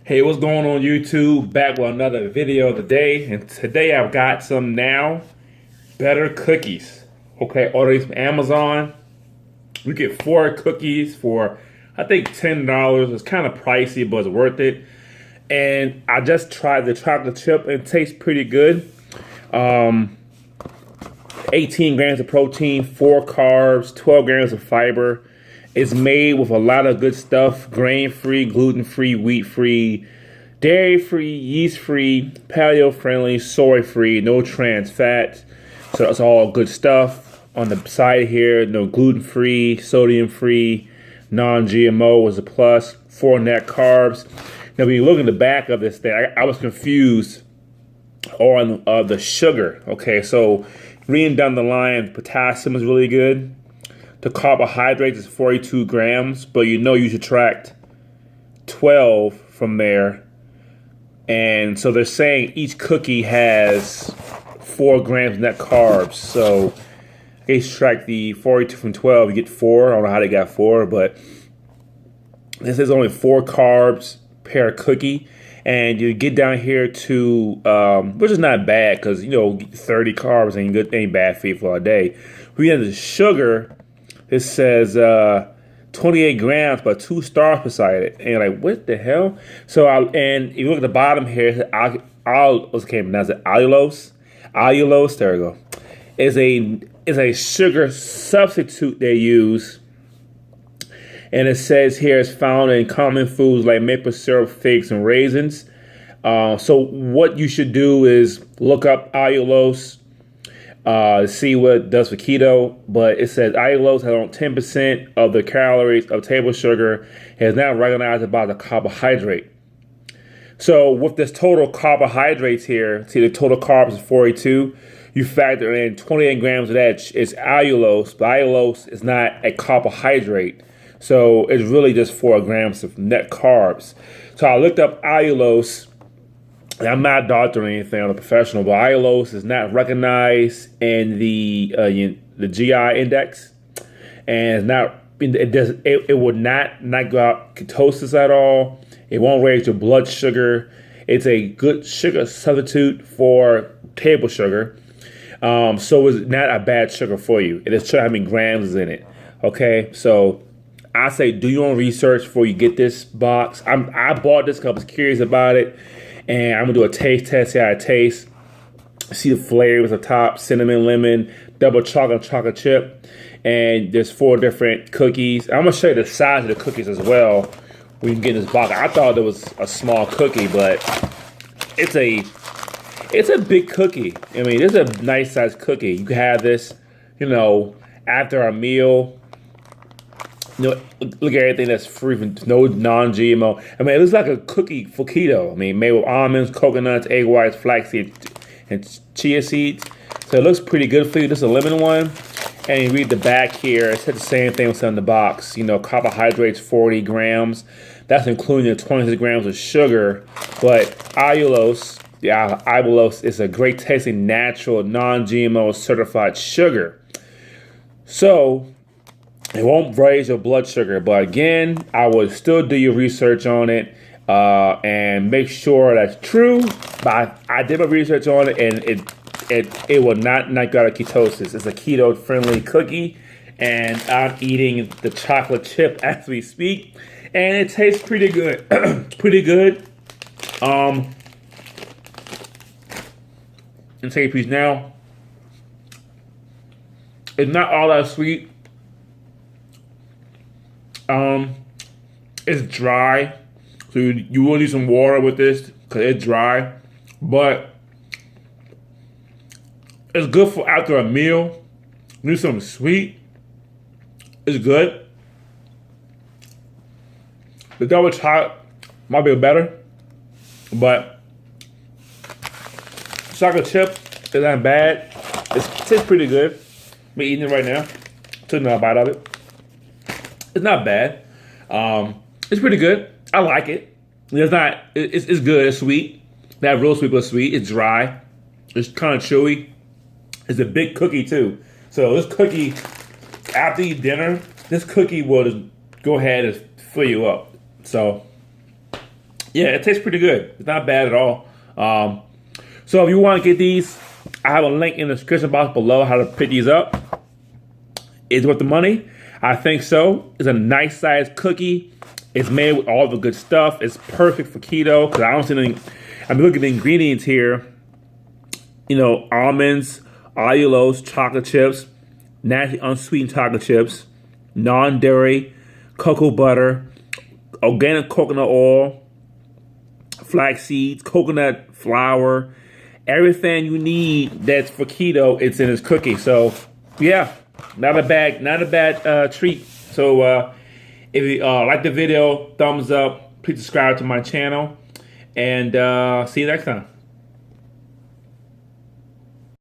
Hey, what's going on YouTube? Back with another video of the day, and today I've got some Now Better cookies. Okay, order these from Amazon. We get 4 cookies for I think $10. It's kind of pricey, but it's worth it. And I just tried the chocolate chip and it tastes pretty good. 18 grams of protein, 4 carbs, 12 grams of fiber. It's made with a lot of good stuff: grain-free, gluten-free, wheat-free, dairy-free, yeast-free, paleo-friendly, soy-free, no trans fats. So that's all good stuff. On the side here, no gluten-free, sodium-free, non-GMO was a plus. 4 net carbs. Now, when you look in the back of this thing, I was confused on the sugar. Okay, so reading down the line, potassium is really good. The carbohydrates is 42 grams, but you subtract 12 from there. And so they're saying each cookie has 4 grams net carbs. So they subtract the 42 from 12, you get 4. I don't know how they got 4, but this is only 4 carbs per cookie. And you get down here to, which is not bad because, 30 carbs ain't bad for you for a day. We have the sugar. It says 28 grams, but 2 stars beside it. And you're like, what the hell? So, and if you look at the bottom here, it says allulose. Allulose, there we go. Is a sugar substitute they use. And it says here it's found in common foods like maple syrup, figs, and raisins. So what you should do is look up allulose, see what it does for keto. But it says allulose has around 10% of the calories of table sugar and is not recognized by the carbohydrate. So with this total carbohydrates here, see the total carbs is 42. You factor in 28 grams of that is allulose, but allulose is not a carbohydrate. So it's really just 4 grams of net carbs. So I looked up allulose. I'm not a doctor or anything, I'm a professional, but allulose is not recognized in the GI index, and it's not. It would not go out ketosis at all. It won't raise your blood sugar. It's a good sugar substitute for table sugar. So it's not a bad sugar for you. It is how many grams is in it. Okay, so I say do your own research before you get this box. I bought this because I was curious about it, and I'm gonna do a taste test, see how it tastes. See the flavors up top: cinnamon, lemon, double chocolate chip, and there's 4 different cookies. I'm gonna show you the size of the cookies as well when you get this box. I thought it was a small cookie, but it's a big cookie. I mean, it's a nice sized cookie. You can have this, after a meal. Look at everything that's free from no non-GMO. I mean, it looks like a cookie for keto. I mean, made with almonds, coconuts, egg whites, flaxseed, and chia seeds. So it looks pretty good for you. This is a lemon one. And you read the back here. It said the same thing what's on the box. Carbohydrates 40 grams. That's including the 26 grams of sugar. But allulose, allulose is a great tasting, natural, non-GMO certified sugar. So it won't raise your blood sugar, but again, I would still do your research on it and make sure that's true. But I did my research on it, and it will not go out of ketosis. It's a keto-friendly cookie, and I'm eating the chocolate chip as we speak, and it tastes pretty good. Pretty good. And take a piece now. It's not all that sweet. It's dry, so you will need some water with this because it's dry, but it's good for after a meal. You need something sweet. It's good. The double chocolate might be better, but chocolate chip is not bad. It tastes pretty good. I'm eating it right now. Took another bite of it. It's not bad. It's pretty good. I like it. It's good. It's sweet. Not real sweet, but sweet. It's dry. It's kind of chewy. It's a big cookie too. So this cookie, after you eat dinner, this cookie will just go ahead and fill you up. So Yeah, it tastes pretty good. It's not bad at all. So if you want to get these, I have a link in the description box below how to pick these up. Is it worth the money? I think so. It's a nice sized cookie. It's made with all the good stuff. It's perfect for keto because I don't see anything. I'm looking at the ingredients here. You know, almonds, allulose, chocolate chips, naturally unsweetened chocolate chips, non-dairy, cocoa butter, organic coconut oil, flax seeds, coconut flour, everything you need that's for keto, it's in this cookie. So yeah, not a bad treat. So if you like the video, thumbs up, please subscribe to my channel, and see you next time.